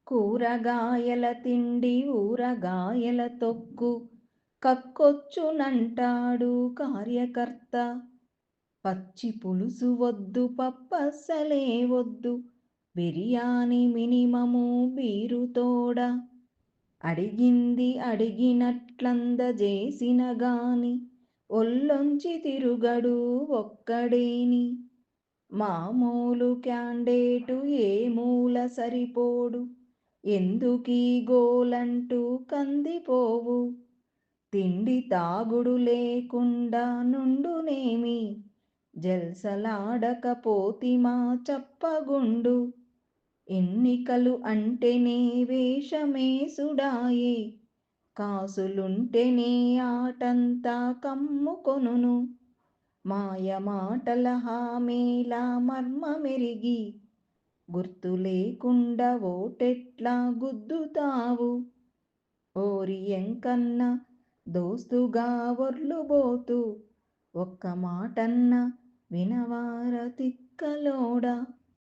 కూరగాయల తిండి ఊరగాయల తొక్కు కక్కొచ్చునంటాడు కార్యకర్త. పచ్చి పులుసు వద్దు పప్పస్సలే వద్దు, బిర్యానీ మినిమము బీరుతోడ. అడిగింది అడిగినట్లందజేసిన గాని ఒళ్ళొంచి తిరుగడు ఒక్కడేని. మామూలు క్యాండేటు ఏ మూల సరిపోడు, ఎందుకీ గోలంటూ కందిపోవు. తిండి తాగుడు లేకుండా నుండునేమి, జల్సలాడకపోతిమా చప్పగుండు. ఎన్నికలు అంటేనే వేషమేసుడాయే, కాసులుంటేనే ఆటంతా కమ్ముకొనును. మాయమాటల హామీల మర్మమెరిగి, గుర్తు లేకుండా ఓటెట్లా గుద్దుతావు. ఓరి ఎంకన్న దోస్తుగా ఒర్లుబోతూ, ఒక్క మాటన్న వినవార తిక్కలోడా.